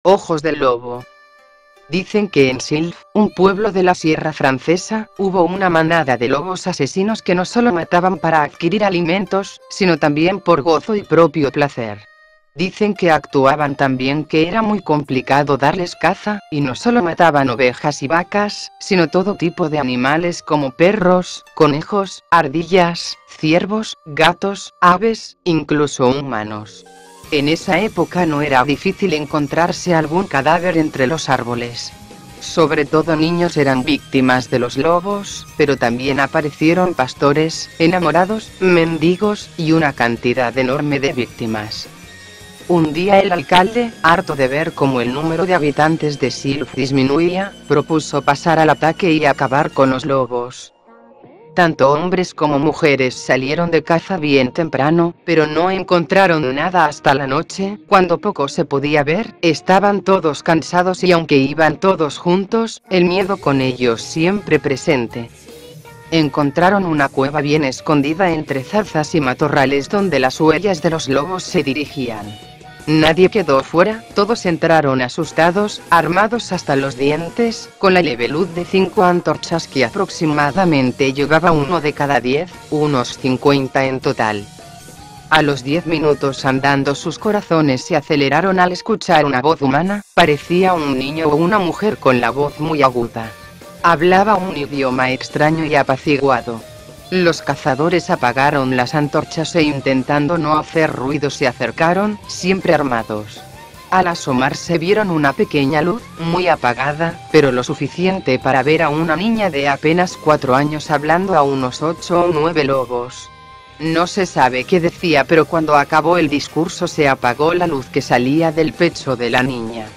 Ojos del lobo. Dicen que en Sylph, un pueblo de la Sierra Francesa, hubo una manada de lobos asesinos que no solo mataban para adquirir alimentos, sino también por gozo y propio placer. Dicen que actuaban tan bien que era muy complicado darles caza, y no solo mataban ovejas y vacas, sino todo tipo de animales como perros, conejos, ardillas, ciervos, gatos, aves, incluso humanos. En esa época no era difícil encontrarse algún cadáver entre los árboles. Sobre todo niños eran víctimas de los lobos, pero también aparecieron pastores, enamorados, mendigos, y una cantidad enorme de víctimas. Un día el alcalde, harto de ver cómo el número de habitantes de Sylph disminuía, propuso pasar al ataque y acabar con los lobos. Tanto hombres como mujeres salieron de caza bien temprano, pero no encontraron nada hasta la noche, cuando poco se podía ver. Estaban todos cansados y aunque iban todos juntos, el miedo con ellos siempre presente. Encontraron una cueva bien escondida entre zarzas y matorrales donde las huellas de los lobos se dirigían. Nadie quedó fuera, todos entraron asustados, armados hasta los dientes, con la leve luz de 5 antorchas que aproximadamente llevaba uno de cada 10, unos 50 en total. A los 10 minutos andando sus corazones se aceleraron al escuchar una voz humana, parecía un niño o una mujer con la voz muy aguda. Hablaba un idioma extraño y apaciguado. Los cazadores apagaron las antorchas e intentando no hacer ruido se acercaron, siempre armados. Al asomarse vieron una pequeña luz, muy apagada, pero lo suficiente para ver a una niña de apenas 4 años hablando a unos 8 o 9 lobos. No se sabe qué decía, pero cuando acabó el discurso se apagó la luz que salía del pecho de la niña.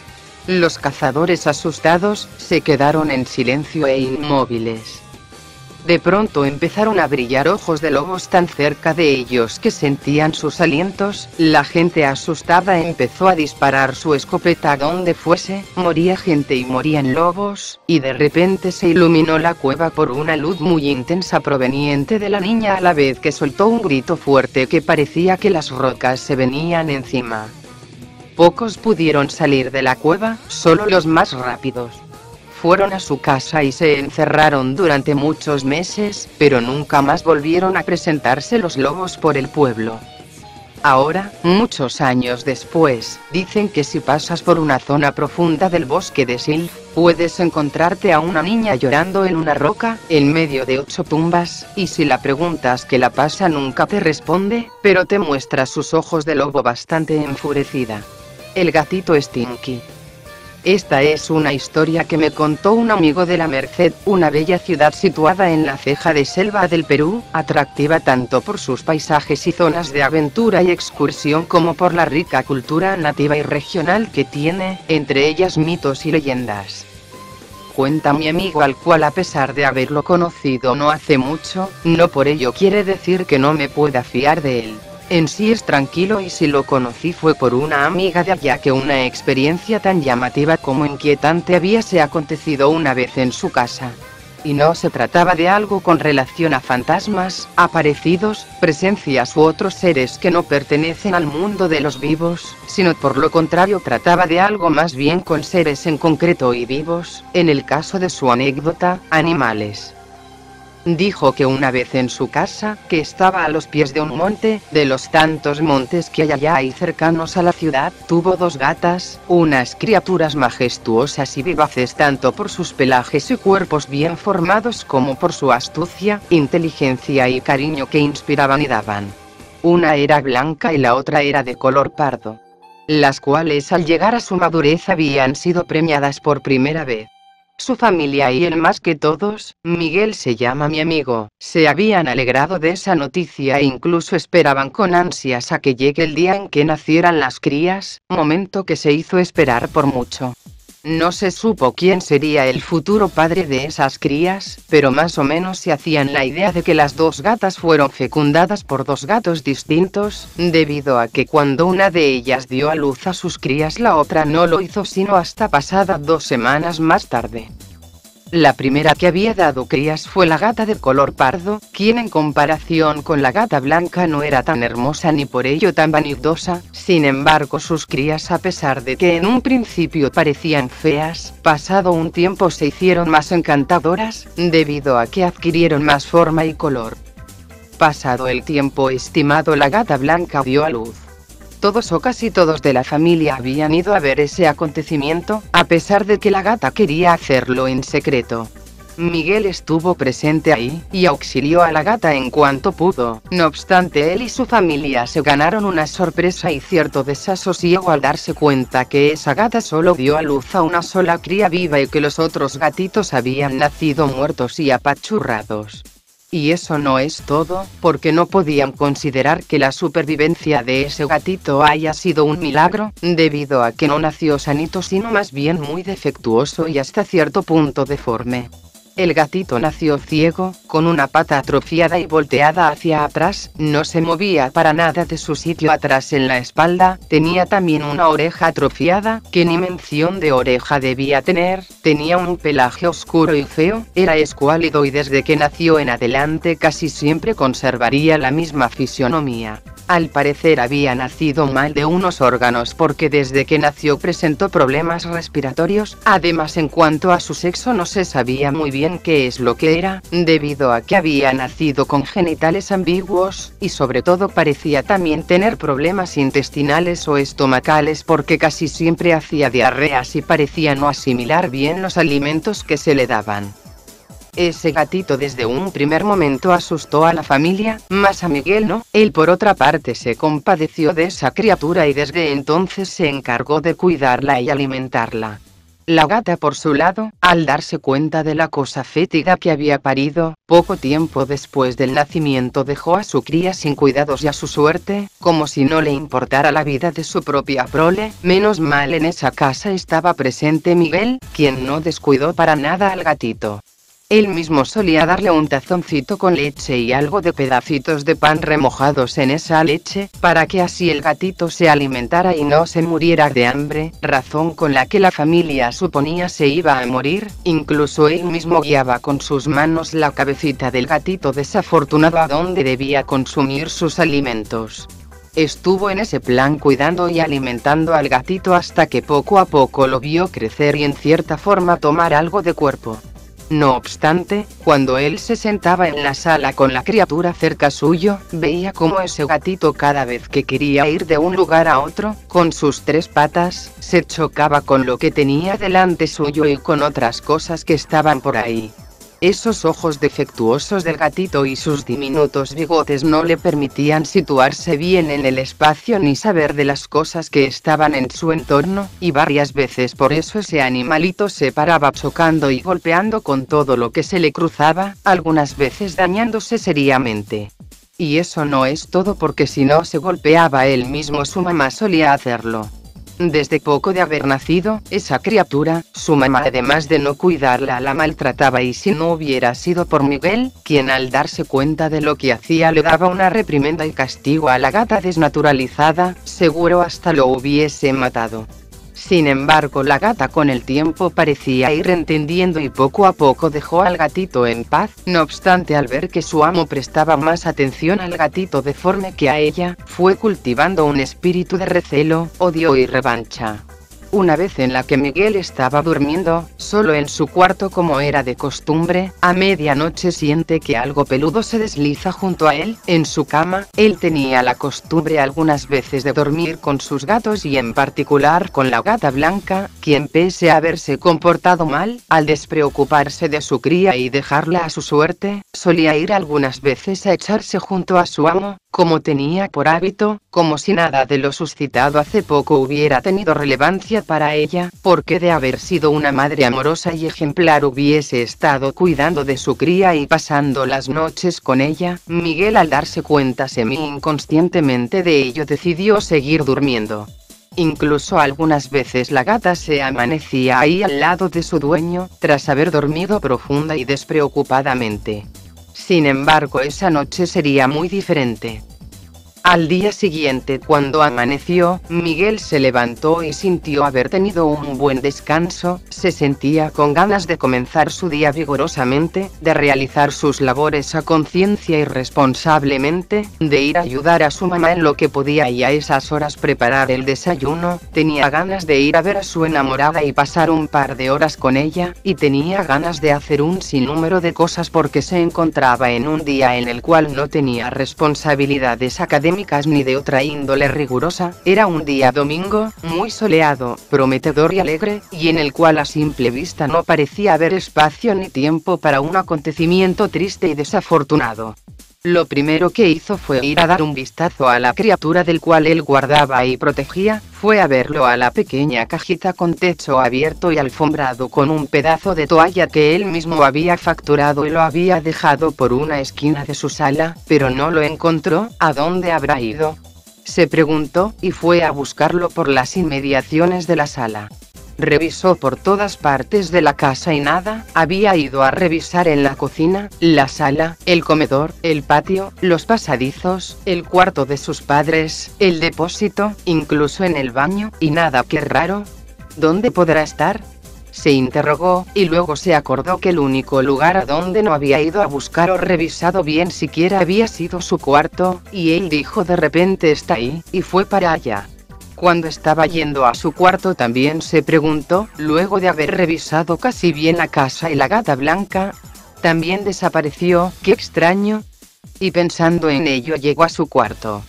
Los cazadores asustados, se quedaron en silencio e inmóviles. De pronto empezaron a brillar ojos de lobos tan cerca de ellos que sentían sus alientos. La gente asustada empezó a disparar su escopeta a donde fuese, moría gente y morían lobos, y de repente se iluminó la cueva por una luz muy intensa proveniente de la niña a la vez que soltó un grito fuerte que parecía que las rocas se venían encima. Pocos pudieron salir de la cueva, solo los más rápidos. Fueron a su casa y se encerraron durante muchos meses, pero nunca más volvieron a presentarse los lobos por el pueblo. Ahora, muchos años después, dicen que si pasas por una zona profunda del bosque de Sylph, puedes encontrarte a una niña llorando en una roca, en medio de 8 tumbas, y si la preguntas qué la pasa nunca te responde, pero te muestra sus ojos de lobo bastante enfurecida. El gatito Stinky. Esta es una historia que me contó un amigo de La Merced, una bella ciudad situada en la ceja de selva del Perú, atractiva tanto por sus paisajes y zonas de aventura y excursión como por la rica cultura nativa y regional que tiene, entre ellas mitos y leyendas. Cuenta mi amigo, al cual a pesar de haberlo conocido no hace mucho, no por ello quiere decir que no me pueda fiar de él. En sí es tranquilo y si lo conocí fue por una amiga de allá que una experiencia tan llamativa como inquietante habíase acontecido una vez en su casa. Y no se trataba de algo con relación a fantasmas, aparecidos, presencias u otros seres que no pertenecen al mundo de los vivos, sino por lo contrario trataba de algo más bien con seres en concreto y vivos, en el caso de su anécdota, animales. Dijo que una vez en su casa, que estaba a los pies de un monte, de los tantos montes que hay allá y cercanos a la ciudad, tuvo 2 gatas, unas criaturas majestuosas y vivaces tanto por sus pelajes y cuerpos bien formados como por su astucia, inteligencia y cariño que inspiraban y daban. Una era blanca y la otra era de color pardo, las cuales al llegar a su madurez habían sido premiadas por primera vez. Su familia y él más que todos, Miguel se llama mi amigo, se habían alegrado de esa noticia e incluso esperaban con ansias a que llegue el día en que nacieran las crías, momento que se hizo esperar por mucho. No se supo quién sería el futuro padre de esas crías, pero más o menos se hacían la idea de que las 2 gatas fueron fecundadas por 2 gatos distintos, debido a que cuando una de ellas dio a luz a sus crías la otra no lo hizo sino hasta pasadas 2 semanas más tarde. La primera que había dado crías fue la gata de color pardo, quien en comparación con la gata blanca no era tan hermosa ni por ello tan vanidosa. Sin embargo, sus crías, a pesar de que en un principio parecían feas, pasado un tiempo se hicieron más encantadoras, debido a que adquirieron más forma y color. Pasado el tiempo estimado, la gata blanca dio a luz. Todos o casi todos de la familia habían ido a ver ese acontecimiento, a pesar de que la gata quería hacerlo en secreto. Miguel estuvo presente ahí, y auxilió a la gata en cuanto pudo. No obstante, él y su familia se ganaron una sorpresa y cierto desasosiego al darse cuenta que esa gata solo dio a luz a una sola cría viva y que los otros gatitos habían nacido muertos y apachurrados. Y eso no es todo, porque no podían considerar que la supervivencia de ese gatito haya sido un milagro, debido a que no nació sanito sino más bien muy defectuoso y hasta cierto punto deforme. El gatito nació ciego, con una pata atrofiada y volteada hacia atrás, no se movía para nada de su sitio atrás en la espalda, tenía también una oreja atrofiada, que ni mención de oreja debía tener, tenía un pelaje oscuro y feo, era escuálido y desde que nació en adelante casi siempre conservaría la misma fisionomía. Al parecer había nacido mal de unos órganos porque desde que nació presentó problemas respiratorios, además en cuanto a su sexo no se sabía muy bien qué es lo que era, debido a que había nacido con genitales ambiguos, y sobre todo parecía también tener problemas intestinales o estomacales porque casi siempre hacía diarreas y parecía no asimilar bien los alimentos que se le daban. Ese gatito desde un primer momento asustó a la familia, mas a Miguel no. Él por otra parte se compadeció de esa criatura y desde entonces se encargó de cuidarla y alimentarla. La gata por su lado, al darse cuenta de la cosa fétida que había parido, poco tiempo después del nacimiento dejó a su cría sin cuidados y a su suerte, como si no le importara la vida de su propia prole. Menos mal en esa casa estaba presente Miguel, quien no descuidó para nada al gatito. Él mismo solía darle un tazoncito con leche y algo de pedacitos de pan remojados en esa leche, para que así el gatito se alimentara y no se muriera de hambre, razón con la que la familia suponía se iba a morir. Incluso él mismo guiaba con sus manos la cabecita del gatito desafortunado a donde debía consumir sus alimentos. Estuvo en ese plan cuidando y alimentando al gatito hasta que poco a poco lo vio crecer y en cierta forma tomar algo de cuerpo. No obstante, cuando él se sentaba en la sala con la criatura cerca suyo, veía como ese gatito cada vez que quería ir de un lugar a otro, con sus tres patas, se chocaba con lo que tenía delante suyo y con otras cosas que estaban por ahí. Esos ojos defectuosos del gatito y sus diminutos bigotes no le permitían situarse bien en el espacio ni saber de las cosas que estaban en su entorno, y varias veces por eso ese animalito se paraba chocando y golpeando con todo lo que se le cruzaba, algunas veces dañándose seriamente. Y eso no es todo porque si no se golpeaba él mismo su mamá solía hacerlo. Desde poco de haber nacido, esa criatura, su mamá además de no cuidarla la maltrataba y si no hubiera sido por Miguel, quien al darse cuenta de lo que hacía le daba una reprimenda y castigo a la gata desnaturalizada, seguro hasta lo hubiese matado. Sin embargo, la gata con el tiempo parecía ir entendiendo y poco a poco dejó al gatito en paz. No obstante, al ver que su amo prestaba más atención al gatito deforme que a ella, fue cultivando un espíritu de recelo, odio y revancha. Una vez en la que Miguel estaba durmiendo, solo en su cuarto como era de costumbre, a medianoche siente que algo peludo se desliza junto a él, en su cama. Él tenía la costumbre algunas veces de dormir con sus gatos y en particular con la gata blanca, quien pese a haberse comportado mal, al despreocuparse de su cría y dejarla a su suerte, solía ir algunas veces a echarse junto a su amo, como tenía por hábito, como si nada de lo suscitado hace poco hubiera tenido relevancia para ella, porque de haber sido una madre amorosa y ejemplar hubiese estado cuidando de su cría y pasando las noches con ella. Miguel, al darse cuenta semi-inconscientemente de ello, decidió seguir durmiendo. Incluso algunas veces la gata se amanecía ahí al lado de su dueño, tras haber dormido profunda y despreocupadamente. Sin embargo, esa noche sería muy diferente. Al día siguiente, cuando amaneció, Miguel se levantó y sintió haber tenido un buen descanso. Se sentía con ganas de comenzar su día vigorosamente, de realizar sus labores a conciencia y responsablemente, de ir a ayudar a su mamá en lo que podía y a esas horas preparar el desayuno. Tenía ganas de ir a ver a su enamorada y pasar un par de horas con ella, y tenía ganas de hacer un sinnúmero de cosas porque se encontraba en un día en el cual no tenía responsabilidades académicas ni de otra índole rigurosa. Era un día domingo, muy soleado, prometedor y alegre, y en el cual a simple vista no parecía haber espacio ni tiempo para un acontecimiento triste y desafortunado. Lo primero que hizo fue ir a dar un vistazo a la criatura del cual él guardaba y protegía. Fue a verlo a la pequeña cajita con techo abierto y alfombrado con un pedazo de toalla que él mismo había facturado y lo había dejado por una esquina de su sala, pero no lo encontró. ¿A dónde habrá ido?, se preguntó, y fue a buscarlo por las inmediaciones de la sala. Revisó por todas partes de la casa y nada. Había ido a revisar en la cocina, la sala, el comedor, el patio, los pasadizos, el cuarto de sus padres, el depósito, incluso en el baño, y nada. ¡Qué raro! ¿Dónde podrá estar?, se interrogó, y luego se acordó que el único lugar a donde no había ido a buscar o revisado bien siquiera había sido su cuarto, y él dijo de repente: está ahí, y fue para allá. Cuando estaba yendo a su cuarto también se preguntó, luego de haber revisado casi bien la casa y la gata blanca también desapareció, ¡qué extraño! Y pensando en ello llegó a su cuarto.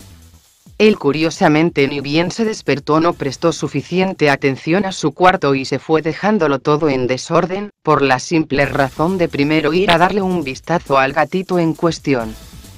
Él curiosamente ni bien se despertó no prestó suficiente atención a su cuarto y se fue dejándolo todo en desorden, por la simple razón de primero ir a darle un vistazo al gatito en cuestión.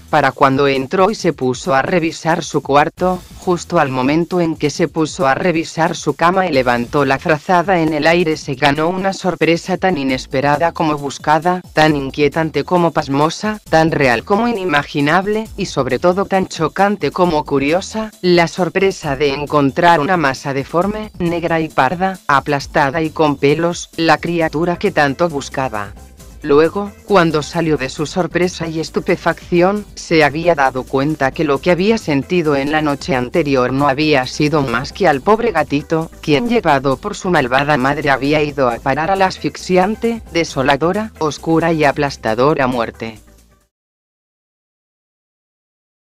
Para cuando entró y se puso a revisar su cuarto, justo al momento en que se puso a revisar su cama y levantó la frazada en el aire, se ganó una sorpresa tan inesperada como buscada, tan inquietante como pasmosa, tan real como inimaginable, y sobre todo tan chocante como curiosa: la sorpresa de encontrar una masa deforme, negra y parda, aplastada y con pelos, la criatura que tanto buscaba. Luego, cuando salió de su sorpresa y estupefacción, se había dado cuenta que lo que había sentido en la noche anterior no había sido más que al pobre gatito, quien, llevado por su malvada madre, había ido a parar a la asfixiante, desoladora, oscura y aplastadora muerte.